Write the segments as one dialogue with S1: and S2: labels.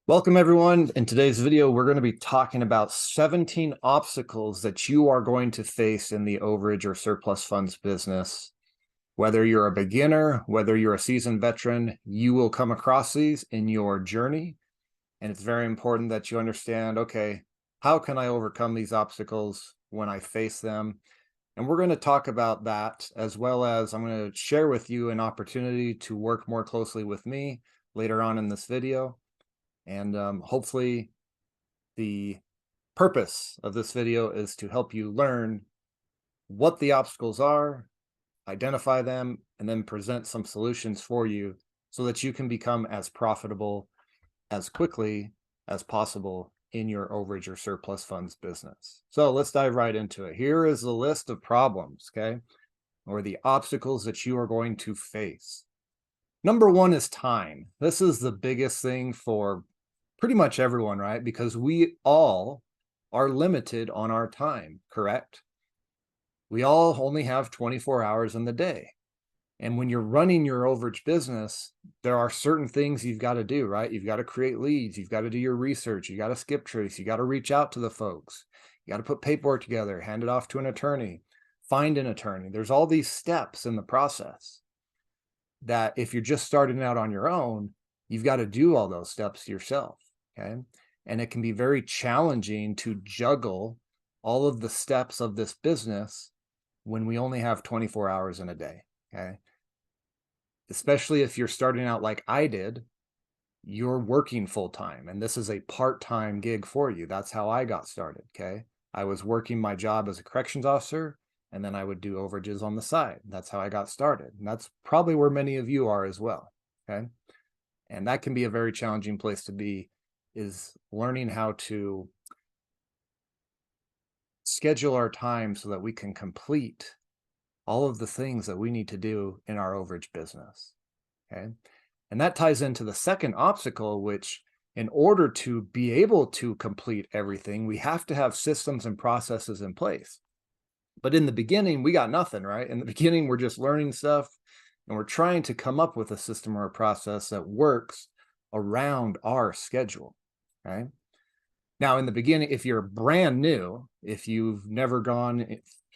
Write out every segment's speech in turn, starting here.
S1: Welcome everyone. In today's video, we're going to be talking about 17 obstacles that you are going to face in the overage or surplus funds business. Whether you're a beginner, whether you're a seasoned veteran, you will come across these in your journey. And it's very important that you understand, okay, how can I overcome these obstacles when I face them? And we're going to talk about that, as well as I'm going to share with you an opportunity to work more closely with me later on in this video. And hopefully the purpose of this video is to help you learn what the obstacles are, identify them, and then present some solutions for you so that you can become as profitable as quickly as possible in your overage or surplus funds business. So let's dive right into it. Here is the list of problems, okay, or the obstacles that you are going to face. Number one is time. This is the biggest thing for pretty much everyone, right? Because we all are limited on our time, correct? We all only have 24 hours in the day. And when you're running your overage business, there are certain things you've got to do, right? You've got to create leads. You've got to do your research. You got to skip trace. You got to reach out to the folks. You got to put paperwork together, hand it off to an attorney, find an attorney. There's all these steps in the process that if you're just starting out on your own, you've got to do all those steps yourself. Okay. And it can be very challenging to juggle all of the steps of this business when we only have 24 hours in a day. Okay. Especially if you're starting out like I did, you're working full time and this is a part-time gig for you. That's how I got started. Okay. I was working my job as a corrections officer and then I would do overages on the side. That's how I got started. And that's probably where many of you are as well. Okay. And that can be a very challenging place to be, is learning how to schedule our time so that we can complete all of the things that we need to do in our overage business. Okay. And that ties into the second obstacle, which in order to be able to complete everything, we have to have systems and processes in place. But in the beginning, we got nothing, right? In the beginning, we're just learning stuff and we're trying to come up with a system or a process that works around our schedule. Okay. Now, in the beginning, if you're brand new, if you've never gone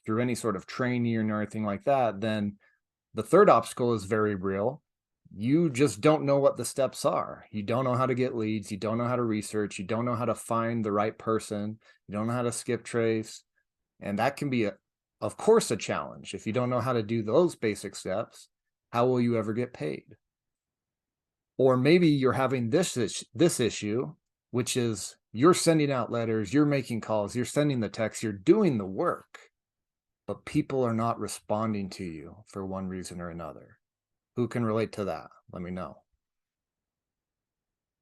S1: through any sort of training or anything like that, then the third obstacle is very real. You just don't know what the steps are. You don't know how to get leads. You don't know how to research. You don't know how to find the right person. You don't know how to skip trace. And that can be, of course, a challenge. If you don't know how to do those basic steps, how will you ever get paid? Or maybe you're having this issue, which is you're sending out letters, you're making calls, you're sending the texts, you're doing the work, but people are not responding to you for one reason or another. Who can relate to that? Let me know.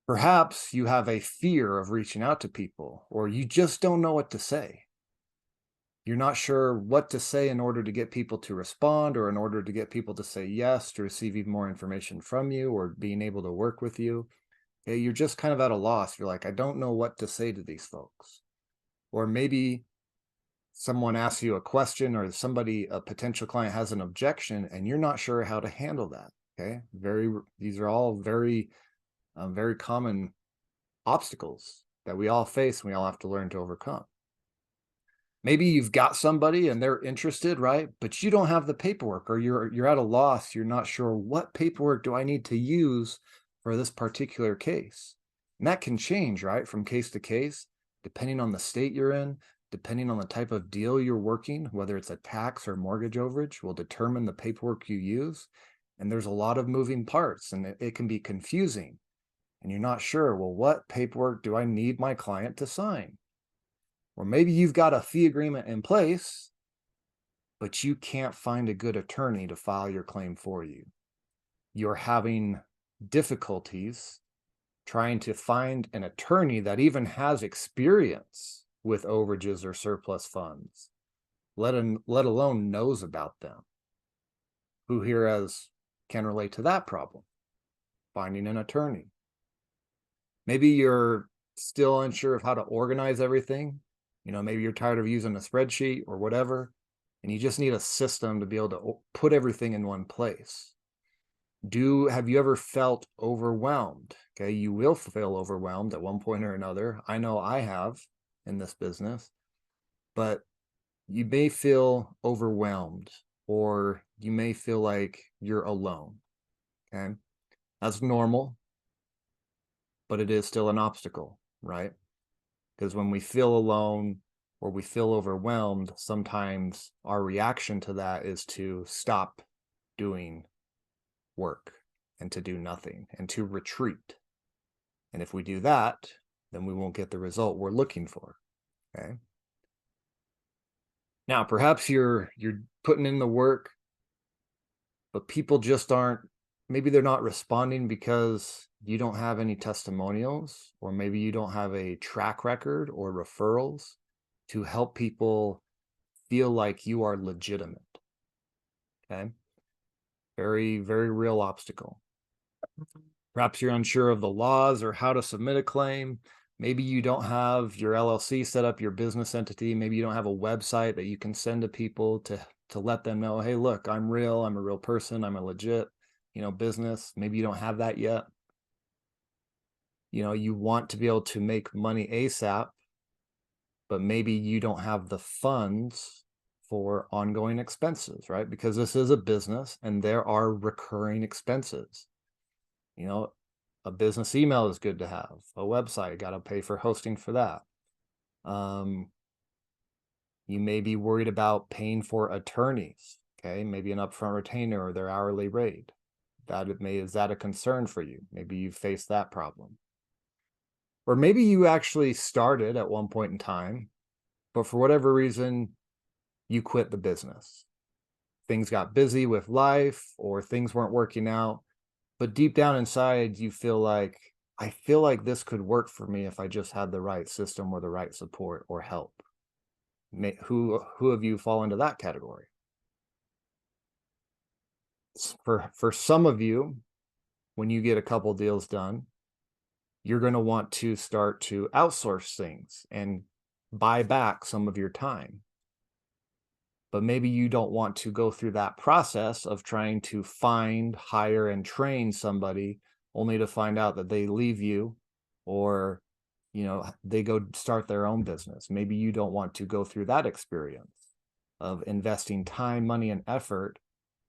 S1: Perhaps you have a fear of reaching out to people, or you just don't know what to say. You're not sure what to say in order to get people to respond, or in order to get people to say yes, to receive even more information from you, or being able to work with you. You're just kind of at a loss. You're like, I don't know what to say to these folks. Or maybe someone asks you a question, or somebody, a potential client, has an objection and you're not sure how to handle that. Okay. These are all very common obstacles that we all face and we all have to learn to overcome. Maybe you've got somebody and they're interested, right? But you don't have the paperwork, or you're at a loss. You're not sure, what paperwork do I need to use for this particular case? And that can change, right, from case to case, depending on the state you're in, depending on the type of deal you're working, whether it's a tax or mortgage overage will determine the paperwork you use. And there's a lot of moving parts and it can be confusing. And you're not sure, well, what paperwork do I need my client to sign? Or maybe you've got a fee agreement in place, but you can't find a good attorney to file your claim for you. You're having difficulties trying to find an attorney that even has experience with overages or surplus funds, let alone knows about them. Who here can relate to that problem? Finding an attorney. Maybe you're still unsure of how to organize everything. Maybe you're tired of using a spreadsheet or whatever, and you just need a system to be able to put everything in one place. Have you ever felt overwhelmed? Okay, you will feel overwhelmed at one point or another. I know I have in this business, but you may feel overwhelmed or you may feel like you're alone. Okay, that's normal, but it is still an obstacle, right? Because when we feel alone or we feel overwhelmed, sometimes our reaction to that is to stop doing work and to do nothing and to retreat. And if we do that, then we won't get the result we're looking for. Okay. Now, perhaps you're putting in the work, but people just aren't, maybe they're not responding because you don't have any testimonials, or maybe you don't have a track record or referrals to help people feel like you are legitimate. Okay. Very, very real obstacle. Perhaps you're unsure of the laws or how to submit a claim. Maybe you don't have your LLC set up, your business entity. Maybe you don't have a website that you can send to people to let them know, hey, look, I'm real. I'm a real person. I'm a legit, business. Maybe you don't have that yet. You want to be able to make money ASAP, but maybe you don't have the funds for ongoing expenses, right? Because this is a business and there are recurring expenses. A business email is good to have. A website, got to pay for hosting for that. You may be worried about paying for attorneys, okay? Maybe an upfront retainer or their hourly rate. Is that a concern for you? Maybe you face that problem. Or maybe you actually started at one point in time, but for whatever reason, you quit the business. Things got busy with life or things weren't working out. But deep down inside, you feel like, I feel like this could work for me if I just had the right system or the right support or help. Who of you fall into that category? For some of you, when you get a couple deals done, you're going to want to start to outsource things and buy back some of your time. But maybe you don't want to go through that process of trying to find, hire, and train somebody only to find out that they leave you or, they go start their own business. Maybe you don't want to go through that experience of investing time, money, and effort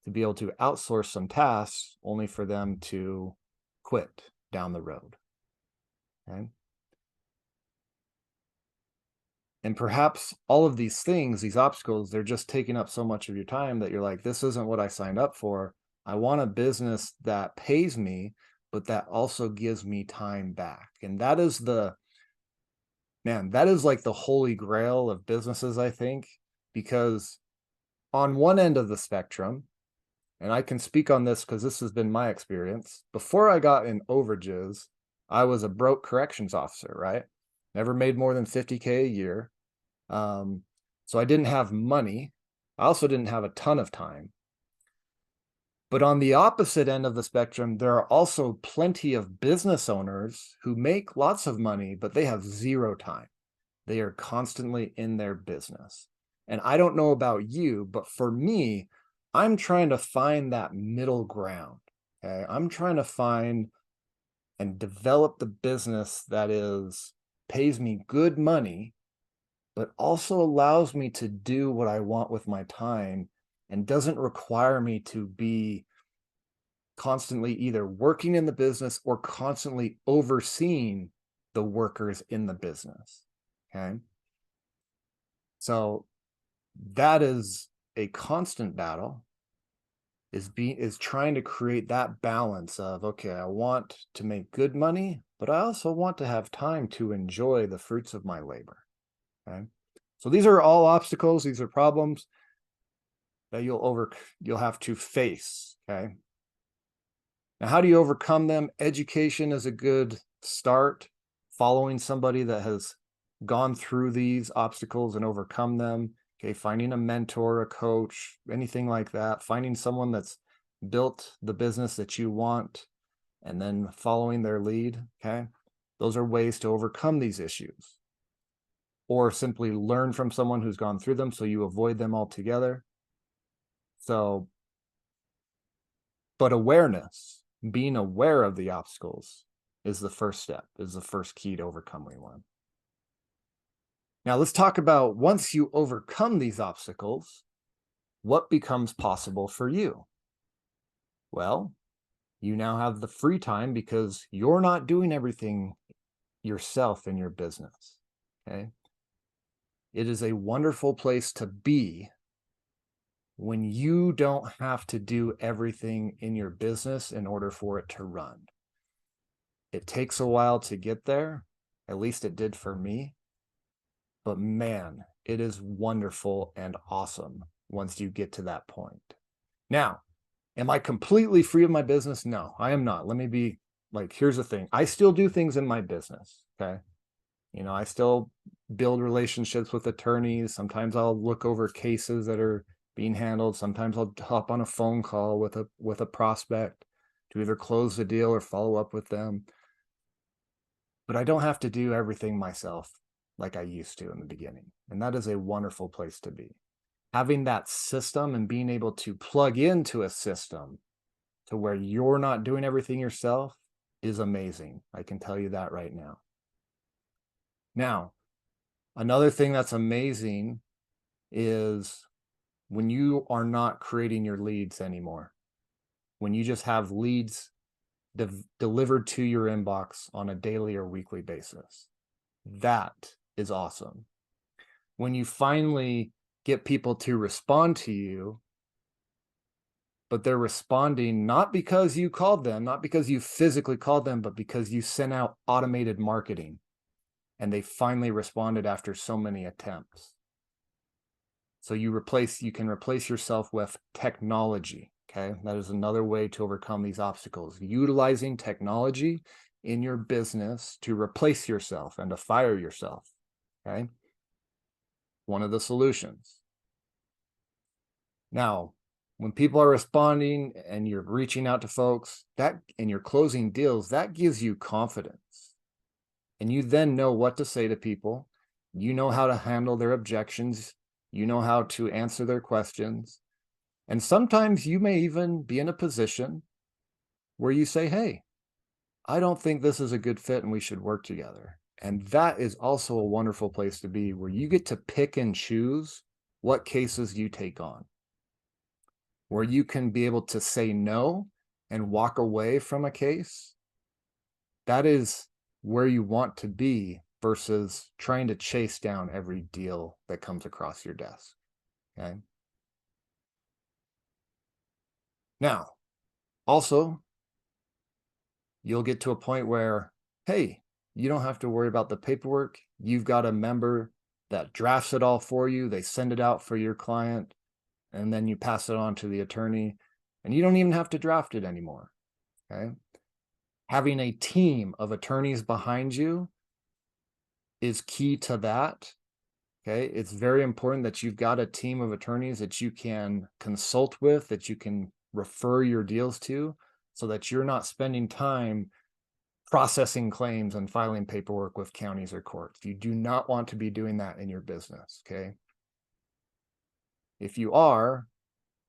S1: to be able to outsource some tasks only for them to quit down the road. Okay. And perhaps all of these things, these obstacles, they're just taking up so much of your time that you're like, this isn't what I signed up for. I want a business that pays me, but that also gives me time back. And that is that is like the holy grail of businesses, I think, because on one end of the spectrum, and I can speak on this because this has been my experience, before I got in overages, I was a broke corrections officer, right? Never made more than 50K a year. So I didn't have money. I also didn't have a ton of time. But on the opposite end of the spectrum, there are also plenty of business owners who make lots of money, but they have zero time. They are constantly in their business. And I don't know about you, but for me, I'm trying to find that middle ground. Okay. I'm trying to find and develop the business that pays me good money, but also allows me to do what I want with my time and doesn't require me to be constantly either working in the business or constantly overseeing the workers in the business. Okay. So that is a constant battle, is trying to create that balance of, okay, I want to make good money, but I also want to have time to enjoy the fruits of my labor. Okay. So these are all obstacles. These are problems that you'll have to face. Okay. Now, how do you overcome them? Education is a good start. Following somebody that has gone through these obstacles and overcome them. Okay. Finding a mentor, a coach, anything like that. Finding someone that's built the business that you want and then following their lead. Okay. Those are ways to overcome these issues. Or simply learn from someone who's gone through them so you avoid them altogether. So But awareness, being aware of the obstacles, is the first step, is the first key to overcoming one. Now let's talk about, once you overcome these obstacles, what becomes possible for you? Well, you now have the free time because you're not doing everything yourself in your business. Okay. It is a wonderful place to be when you don't have to do everything in your business in order for it to run. It takes a while to get there, at least it did for me. But man, it is wonderful and awesome once you get to that point. Now, am I completely free of my business? No, I am not. Let me be like, here's the thing. I still do things in my business. Okay. I still build relationships with attorneys. Sometimes I'll look over cases that are being handled. Sometimes I'll hop on a phone call with a prospect to either close the deal or follow up with them. But I don't have to do everything myself like I used to in the beginning. And that is a wonderful place to be. Having that system and being able to plug into a system to where you're not doing everything yourself is amazing. I can tell you that right now. Now, another thing that's amazing is when you are not creating your leads anymore, when you just have leads delivered to your inbox on a daily or weekly basis. That is awesome. When you finally get people to respond to you, but they're responding not because you called them, not because you physically called them, but because you sent out automated marketing and they finally responded after so many attempts. So you can replace yourself with technology. Okay, that is another way to overcome these obstacles. Utilizing technology in your business to replace yourself and to fire yourself. Okay, one of the solutions. Now, when people are responding and you're reaching out to folks, and you're closing deals, that gives you confidence. And you then know what to say to people. You know how to handle their objections. You know how to answer their questions. And sometimes you may even be in a position where you say, hey, I don't think this is a good fit and we should work together. And that is also a wonderful place to be, where you get to pick and choose what cases you take on, where you can be able to say no and walk away from a case. That is where you want to be versus trying to chase down every deal that comes across your desk. Okay. Now, also, you'll get to a point where, hey, you don't have to worry about the paperwork. You've got a member that drafts it all for you. They send it out for your client, and then you pass it on to the attorney, and you don't even have to draft it anymore. Okay. Having a team of attorneys behind you is key to that. Okay. It's very important that you've got a team of attorneys that you can consult with, that you can refer your deals to, so that you're not spending time processing claims and filing paperwork with counties or courts. You do not want to be doing that in your business. Okay. If you are,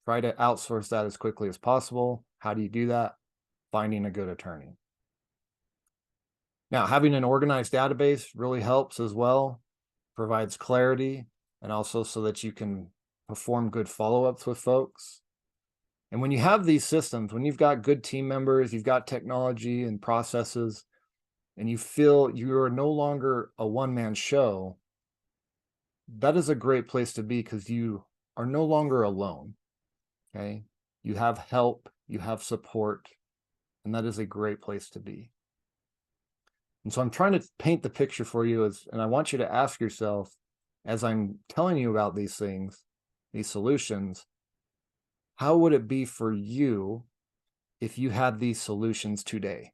S1: try to outsource that as quickly as possible. How do you do that? Finding a good attorney. Now, having an organized database really helps as well, provides clarity, and also so that you can perform good follow-ups with folks. And when you have these systems, when you've got good team members, you've got technology and processes, and you feel you are no longer a one-man show, that is a great place to be, because you are no longer alone. Okay. You have help, you have support, and that is a great place to be. And so I'm trying to paint the picture for you, and I want you to ask yourself, as I'm telling you about these things, these solutions, how would it be for you if you had these solutions today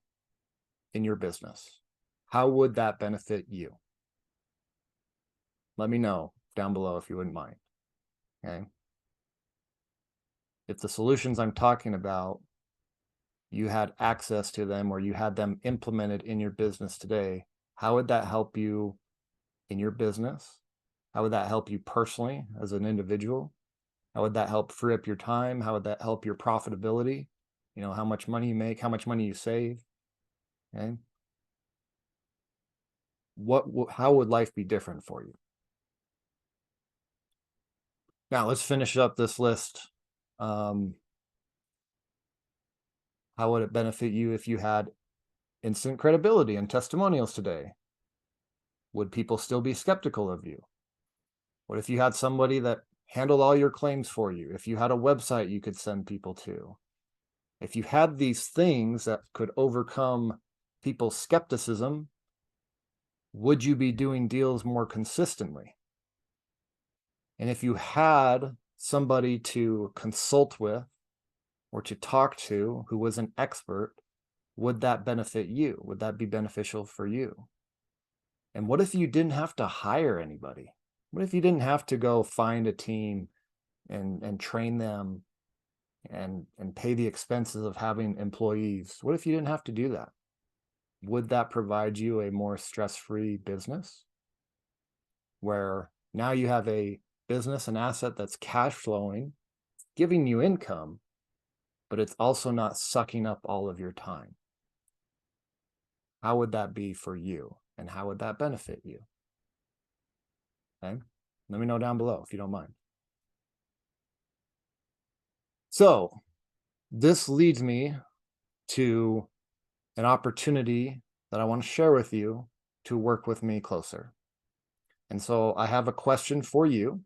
S1: in your business? How would that benefit you? Let me know down below if you wouldn't mind. Okay. If the solutions I'm talking about, you had access to them, or you had them implemented in your business today, how would that help you in your business? How would that help you personally as an individual? How would that help free up your time? How would that help your profitability? You know, how much money you make, how much money you save. Okay. How would life be different for you? Now let's finish up this list. How would it benefit you if you had instant credibility and testimonials today? Would people still be skeptical of you? What if you had somebody that handled all your claims for you? If you had a website you could send people to? If you had these things that could overcome people's skepticism, would you be doing deals more consistently? And if you had somebody to consult with or to talk to who was an expert, would that benefit you? Would that be beneficial for you? And what if you didn't have to hire anybody? What if you didn't have to go find a team and train them and pay the expenses of having employees? What if you didn't have to do that? Would that provide you a more stress-free business where now you have a business, an asset that's cash flowing, giving you income, but it's also not sucking up all of your time? How would that be for you? And how would that benefit you? Okay. Let me know down below if you don't mind. So this leads me to an opportunity that I want to share with you to work with me closer. And so I have a question for you.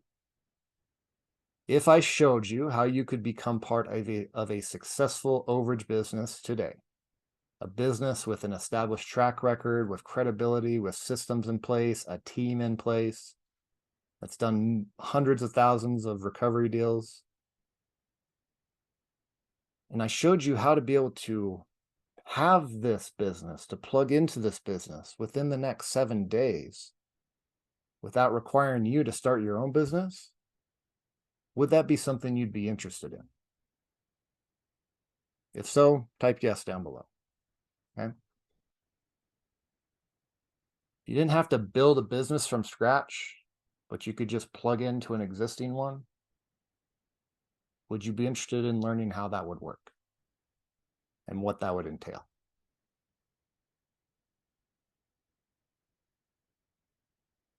S1: If I showed you how you could become part of a successful overage business today, a business with an established track record, with credibility, with systems in place, a team in place that's done hundreds of thousands of recovery deals, and I showed you how to be able to have this business, to plug into this business within the next 7 days without requiring you to start your own business, would that be something you'd be interested in? If so, type yes down below. Okay. You didn't have to build a business from scratch, but you could just plug into an existing one. Would you be interested in learning how that would work and what that would entail?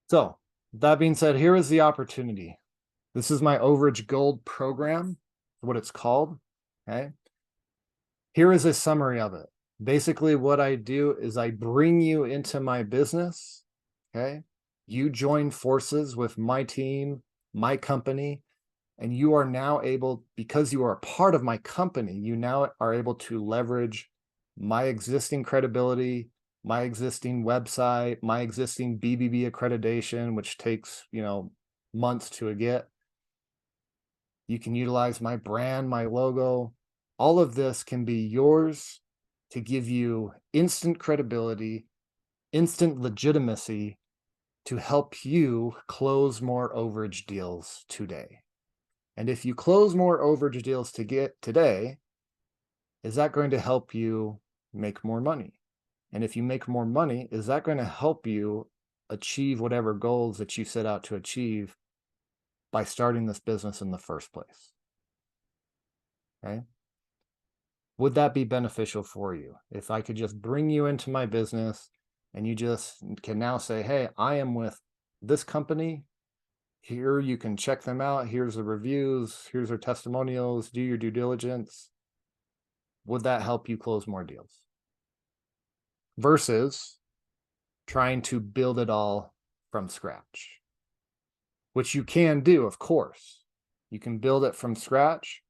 S1: So that being said, here is the opportunity. This is my Overage Gold program, what it's called. Okay. Here is a summary of it. Basically, what I do is I bring you into my business. Okay. You join forces with my team, my company, and you are now able, because you are a part of my company, you now are able to leverage my existing credibility, my existing website, my existing BBB accreditation, which takes, months to get. You can utilize my brand, my logo. All of this can be yours to give you instant credibility, instant legitimacy to help you close more overage deals today. And if you close more overage deals today, is that going to help you make more money? And if you make more money, is that going to help you achieve whatever goals that you set out to achieve by starting this business in the first place? Okay. Would that be beneficial for you? If I could just bring you into my business and you just can now say, hey, I am with this company. Here you can check them out. Here's the reviews. Here's their testimonials. Do your due diligence. Would that help you close more deals? Versus trying to build it all from scratch, which you can do, of course. You can build it from scratch,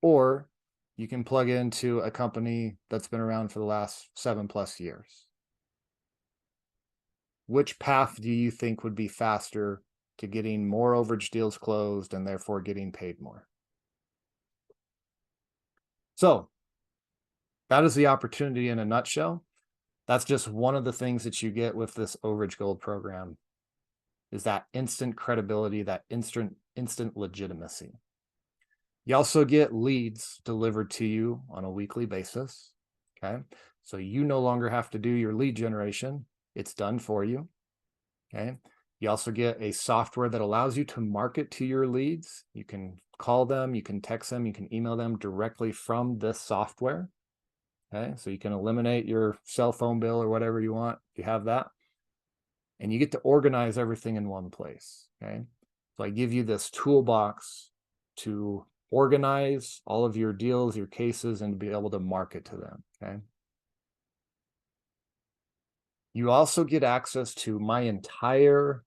S1: or you can plug into a company that's been around for the last 7+ years. Which path do you think would be faster to getting more overage deals closed and therefore getting paid more? So that is the opportunity in a nutshell. That's just one of the things that you get with this Overage Gold program, is that instant credibility, that instant legitimacy. You also get leads delivered to you on a weekly basis. Okay. So you no longer have to do your lead generation. It's done for you. Okay. You also get a software that allows you to market to your leads. You can call them, you can text them, you can email them directly from this software. Okay, so you can eliminate your cell phone bill or whatever you want. You have that. And you get to organize everything in one place. Okay, so I give you this toolbox to organize all of your deals, your cases, and be able to market to them. Okay. You also get access to my entire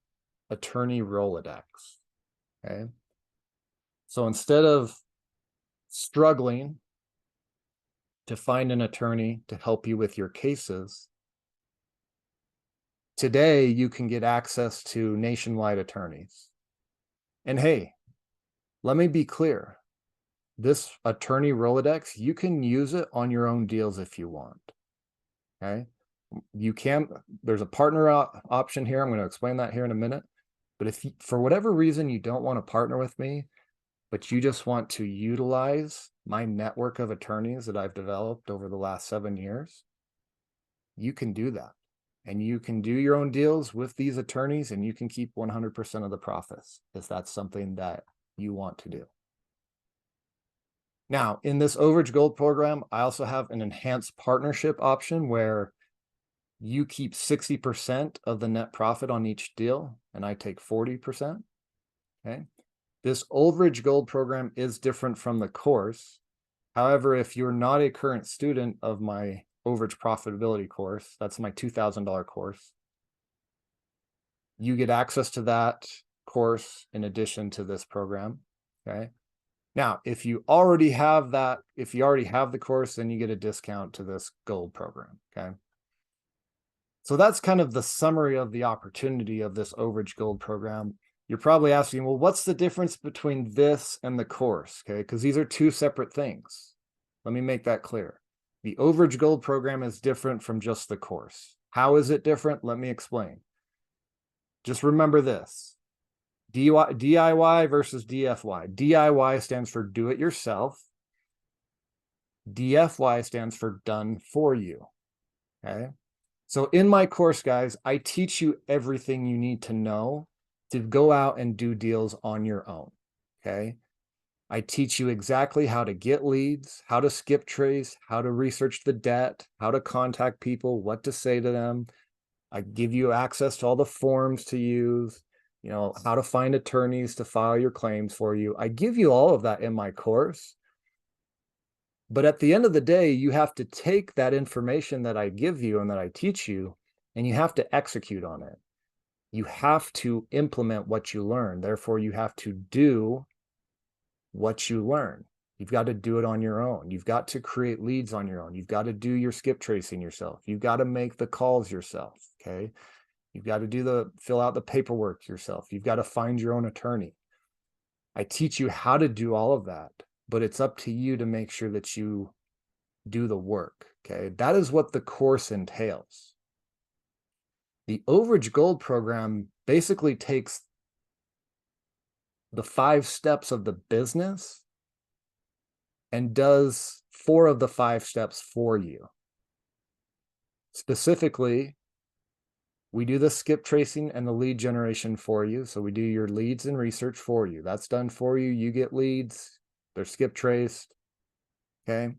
S1: attorney Rolodex. Okay. So instead of struggling to find an attorney to help you with your cases, today you can get access to nationwide attorneys. And hey, let me be clear. This attorney Rolodex, you can use it on your own deals if you want. Okay. You can, there's a partner option here. I'm going to explain that here in a minute. But if you, for whatever reason you don't want to partner with me, but you just want to utilize my network of attorneys that I've developed over the last 7 years, you can do that. And you can do your own deals with these attorneys, and you can keep 100% of the profits if that's something that you want to do. Now, in this Overage Gold program, I also have an enhanced partnership option where you keep 60% of the net profit on each deal, and I take 40%. Okay. This Overage Gold program is different from the course. However, if you're not a current student of my Overage profitability course, that's my $2,000 course, you get access to that course in addition to this program. Okay. Now, if you already have that, if you already have the course, then you get a discount to this gold program. Okay. So that's kind of the summary of the opportunity of this Overage Gold program. You're probably asking, well, what's the difference between this and the course? Okay, because these are two separate things. Let me make that clear. The Overage Gold program is different from just the course. How is it different? Let me explain. Just remember this. DIY versus DFY. DIY stands for do it yourself. DFY stands for done for you. Okay. So in my course, guys, I teach you everything you need to know to go out and do deals on your own. Okay. I teach you exactly how to get leads, how to skip trace, how to research the debt, how to contact people, what to say to them. I give you access to all the forms to use, you know, how to find attorneys to file your claims for you. I give you all of that in my course. But at the end of the day, you have to take that information that I give you and that I teach you, and you have to execute on it. You have to implement what you learn. Therefore, you have to do what you learn. You've got to do it on your own. You've got to create leads on your own. You've got to do your skip tracing yourself. You've got to make the calls yourself. Okay. You've got to fill out the paperwork yourself. You've got to find your own attorney. I teach you how to do all of that, but it's up to you to make sure that you do the work. Okay. That is what the course entails. The Overage Gold program basically takes the 5 steps of the business and does 4 of the 5 steps for you. Specifically, we do the skip tracing and the lead generation for you. So we do your leads and research for you. That's done for you. You get leads. They're skip traced. Okay.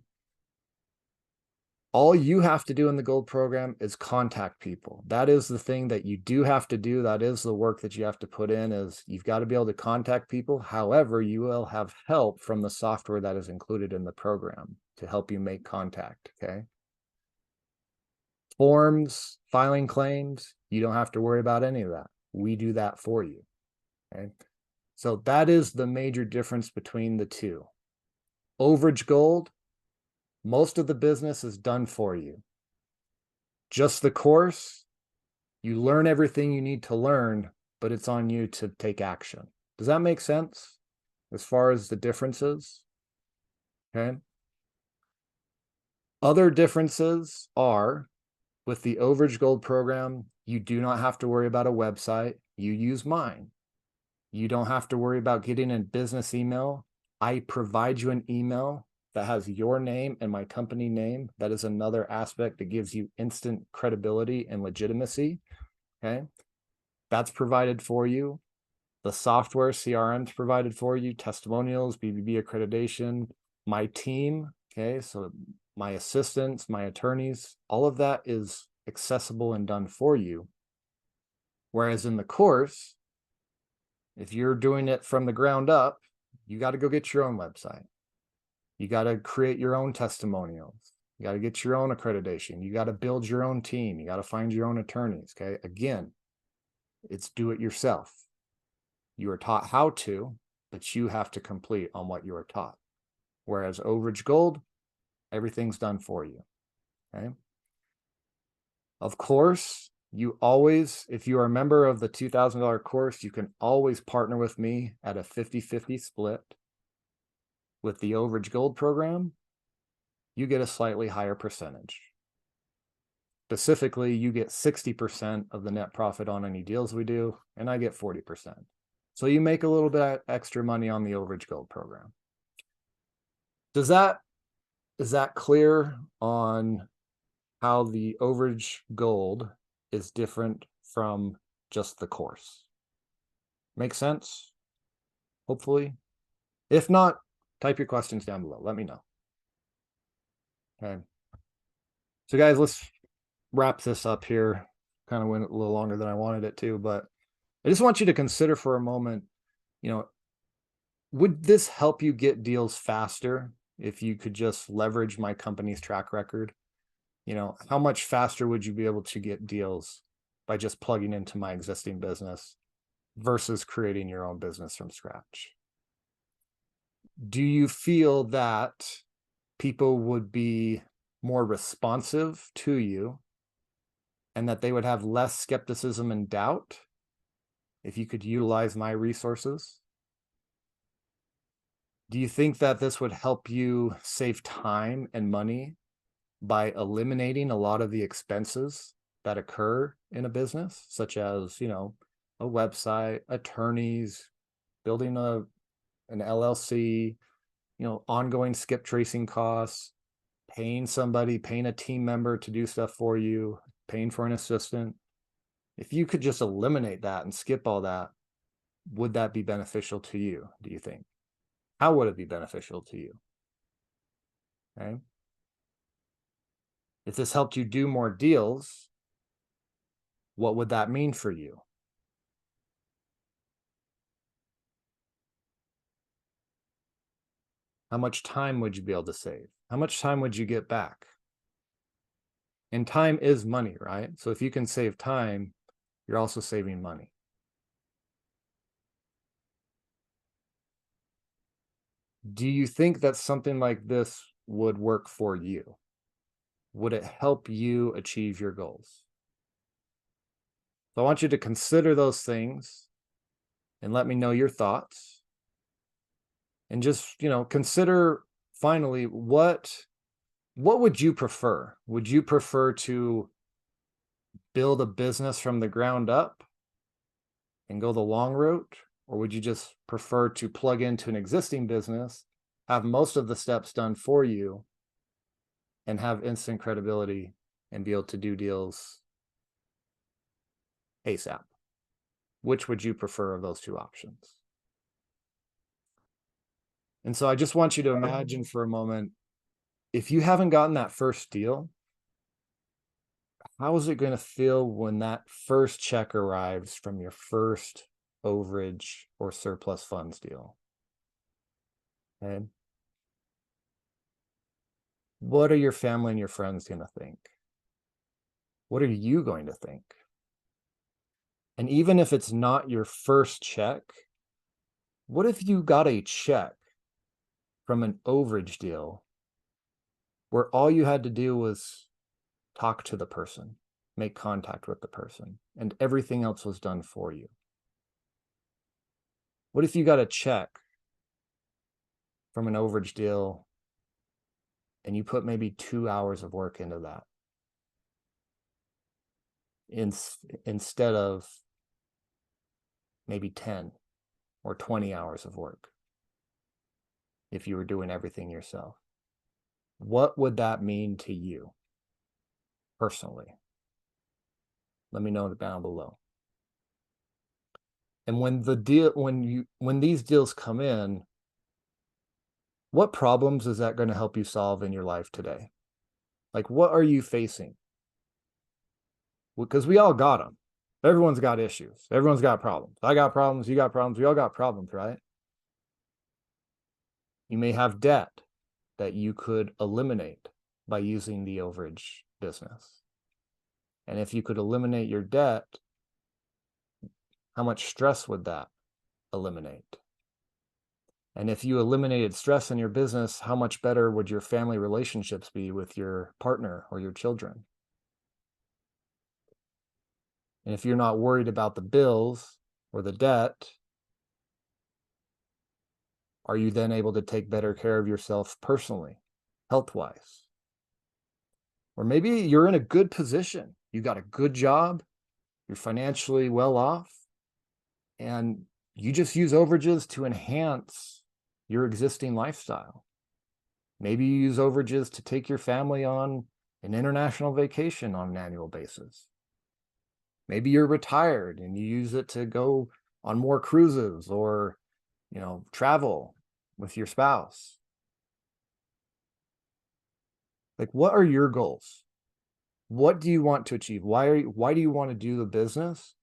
S1: All you have to do in the gold program is contact people. That is the thing that you do have to do. That is the work that you have to put in, is you've got to be able to contact people. However, you will have help from the software that is included in the program to help you make contact. Okay. Forms, filing claims, you don't have to worry about any of that. We do that for you. Okay. So that is the major difference between the two. Overage Gold, most of the business is done for you. Just the course, you learn everything you need to learn, but it's on you to take action. Does that make sense as far as the differences? Okay. Other differences are, with the Overage Gold program, you do not have to worry about a website. You use mine. You don't have to worry about getting a business email. I provide you an email that has your name and my company name. That is another aspect that gives you instant credibility and legitimacy. Okay. that's provided for you. The software, CRM's provided for you, testimonials, BBB accreditation, my team, okay, so my assistants, my attorneys, all of that is accessible and done for you. Whereas in the course, if you're doing it from the ground up, you got to go get your own website. You got to create your own testimonials. You got to get your own accreditation. You got to build your own team. You got to find your own attorneys. Okay. Again, it's do it yourself. You are taught how to, but you have to complete on what you are taught. Whereas Overage Gold, everything's done for you. Okay. Of course, you always, if you are a member of the $2,000 course, you can always partner with me at a 50-50 split. With the Overage Gold program, you get a slightly higher percentage. Specifically, you get 60% of the net profit on any deals we do, and I get 40%. So you make a little bit extra money on the Overage Gold program. Is that clear on how the Overage Gold is different from just the course? Make sense? Hopefully. If not, type your questions down below. Let me know. Okay. So guys, let's wrap this up here. Kind of went a little longer than I wanted it to, but I just want you to consider for a moment, would this help you get deals faster if you could just leverage my company's track record? How much faster would you be able to get deals by just plugging into my existing business versus creating your own business from scratch? Do you feel that people would be more responsive to you and that they would have less skepticism and doubt if you could utilize my resources? Do you think that this would help you save time and money by eliminating a lot of the expenses that occur in a business, such as, a website, attorneys, building an LLC, ongoing skip tracing costs, paying somebody, paying a team member to do stuff for you, paying for an assistant? If you could just eliminate that and skip all that, would that be beneficial to you, do you think? How would it be beneficial to you? Okay. If this helped you do more deals, what would that mean for you? How much time would you be able to save? How much time would you get back? And time is money, right? So if you can save time, you're also saving money. Do you think that something like this would work for you? Would it help you achieve your goals? So I want you to consider those things and let me know your thoughts. And just, consider finally, what would you prefer? Would you prefer to build a business from the ground up and go the long route? Or would you just prefer to plug into an existing business, have most of the steps done for you, and have instant credibility and be able to do deals ASAP? Which would you prefer of those two options? And so I just want you to imagine for a moment, if you haven't gotten that first deal, how is it going to feel when that first check arrives from your first overage or surplus funds deal? Okay. What are your family and your friends going to think? What are you going to think? And even if it's not your first check, what if you got a check from an overage deal where all you had to do was talk to the person, make contact with the person, and everything else was done for you? What if you got a check from an overage deal and you put maybe 2 hours of work into that instead of maybe 10 or 20 hours of work if you were doing everything yourself? What would that mean to you personally? Let me know down below. And when these deals come in, what problems is that going to help you solve in your life today? Like, what are you facing? Because we all got them. Everyone's got issues. Everyone's got problems. I got problems. You got problems. We all got problems, right? You may have debt that you could eliminate by using the overage business. And if you could eliminate your debt, how much stress would that eliminate? And if you eliminated stress in your business, how much better would your family relationships be with your partner or your children? And if you're not worried about the bills or the debt, are you then able to take better care of yourself personally, health-wise? Or maybe you're in a good position. You got a good job, you're financially well off, and you just use overages to enhance your existing lifestyle. Maybe you use overages to take your family on an international vacation on an annual basis. Maybe you're retired and you use it to go on more cruises or, travel with your spouse. Like, what are your goals? What do you want to achieve? Why do you want to do the business?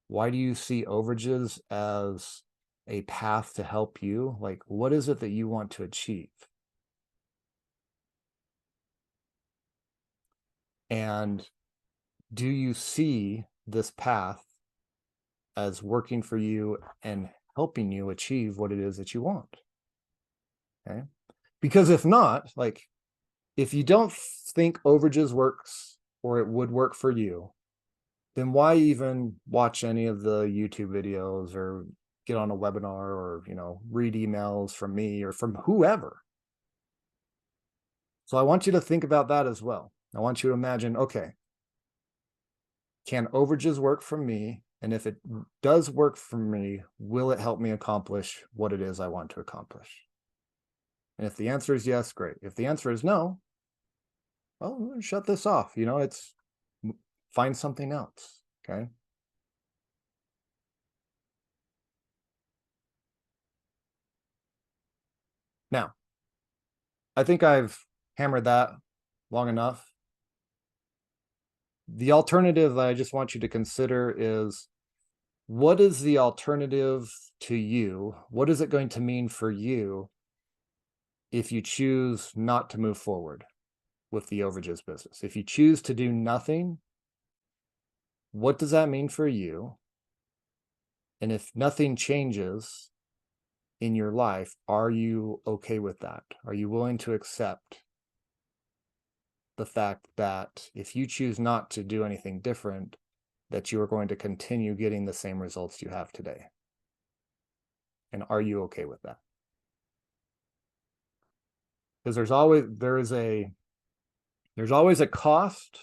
S1: Why do you see overages as a path to help you? Like, what is it that you want to achieve? And do you see this path as working for you and helping you achieve what it is that you want? Okay. Because if not, like, if you don't think overages works or it would work for you, then why even watch any of the YouTube videos or get on a webinar or, read emails from me or from whoever? So I want you to think about that as well. I want you to imagine, okay, can overages work for me? And if it does work for me, will it help me accomplish what it is I want to accomplish? And if the answer is yes, great. If the answer is no, well, shut this off. It's find something else. Okay. Now, I think I've hammered that long enough. The alternative that I just want you to consider is, what is the alternative to you? What is it going to mean for you if you choose not to move forward with the overages business? If you choose to do nothing, what does that mean for you? And if nothing changes in your life, are you okay with that? Are you willing to accept the fact that if you choose not to do anything different, that you are going to continue getting the same results you have today? And are you okay with that? Because there's always a cost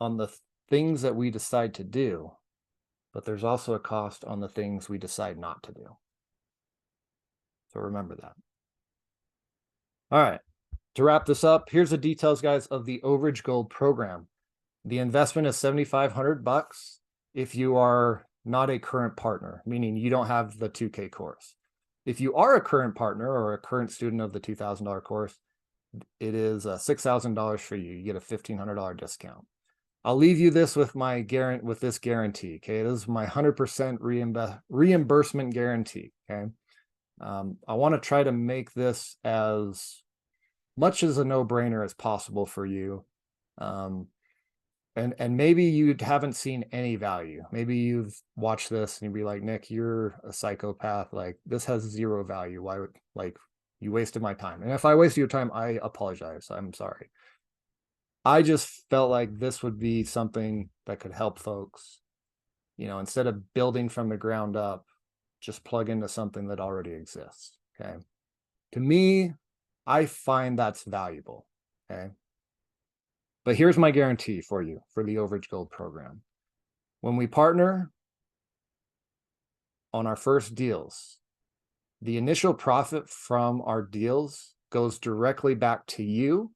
S1: on the things that we decide to do, but there's also a cost on the things we decide not to do. So remember that. All right. To wrap this up, here's the details, guys, of the Overage Gold program. The investment is $7,500 if you are not a current partner, meaning you don't have the 2K course. If you are a current partner or a current student of the $2,000 course, it is $6,000 for you. You get a $1,500 discount. I'll leave you this with this guarantee. Okay, this is my 100% reimbursement guarantee. Okay, I want to try to make this as much as a no-brainer as possible for you. And maybe you haven't seen any value. Maybe you've watched this and you'd be like, Nick, you're a psychopath. Like, this has zero value. Why would, you wasted my time. And if I wasted your time, I apologize. I'm sorry. I just felt like this would be something that could help folks. Instead of building from the ground up, just plug into something that already exists. Okay. To me, I find that's valuable. Okay. But here's my guarantee for you for the Overage Gold program. When we partner on our first deals, the initial profit from our deals goes directly back to you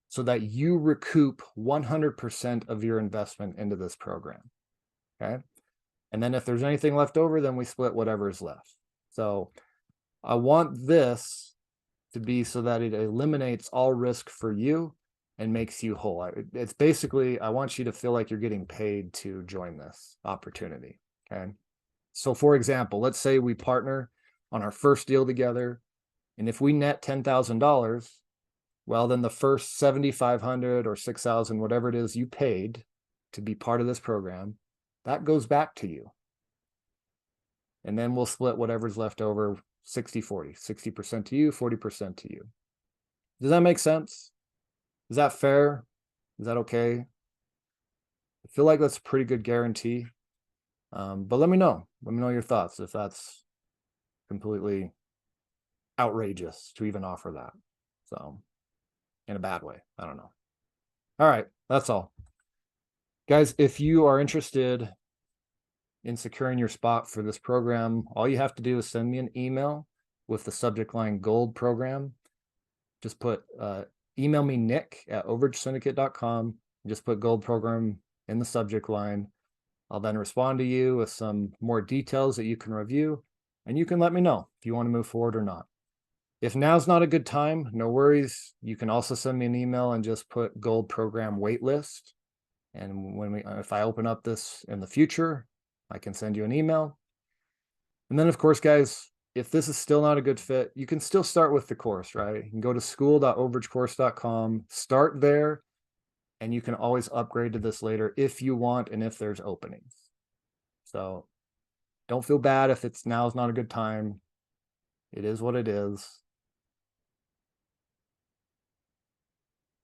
S1: so that you recoup 100% of your investment into this program. Okay. And then if there's anything left over, then we split whatever is left. So I want this to be so that it eliminates all risk for you and makes you whole. It's basically, I want you to feel like you're getting paid to join this opportunity. Okay. So for example, let's say we partner on our first deal together, and if we net $10,000, well, then the first 7,500 or 6,000, whatever it is you paid to be part of this program, that goes back to you. And then we'll split whatever's left over 60-40, 60% to you, 40% to you. Does that make sense? Is that fair? Is that okay? I feel like that's a pretty good guarantee. But let me know. Let me know your thoughts if that's completely outrageous to even offer that. So, in a bad way, I don't know. All right, that's all. Guys, if you are interested in securing your spot for this program, all you have to do is send me an email with the subject line Gold Program. Just put email me nick@overagesyndicate.com. Just put Gold Program in the subject line. I'll then respond to you with some more details that you can review, and you can let me know if you want to move forward or not. If now's not a good time, no worries. You can also send me an email and just put Gold Program waitlist. And if I open up this in the future, I can send you an email. And then, of course, guys, if this is still not a good fit, you can still start with the course, right? You can go to school.overagecourse.com, start there, and you can always upgrade to this later if you want and if there's openings. So don't feel bad if now's not a good time. It is what it is.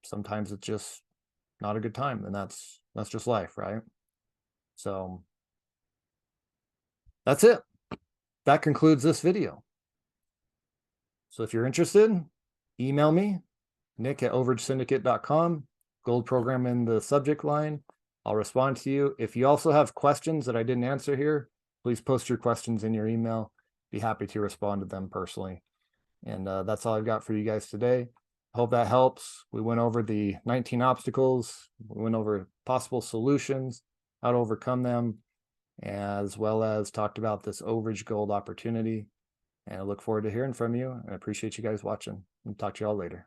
S1: Sometimes it's just not a good time, and that's just life, right? So that's it. That concludes this video. So if you're interested, email me, nick@overagesyndicate.com, Gold Program in the subject line. I'll respond to you. If you also have questions that I didn't answer here, please post your questions in your email. Be happy to respond to them personally. And that's all I've got for you guys today. Hope that helps. We went over the 19 obstacles. We went over possible solutions, how to overcome them, as well as talked about this overage gold opportunity. And I look forward to hearing from you. I appreciate you guys watching. And talk to you all later.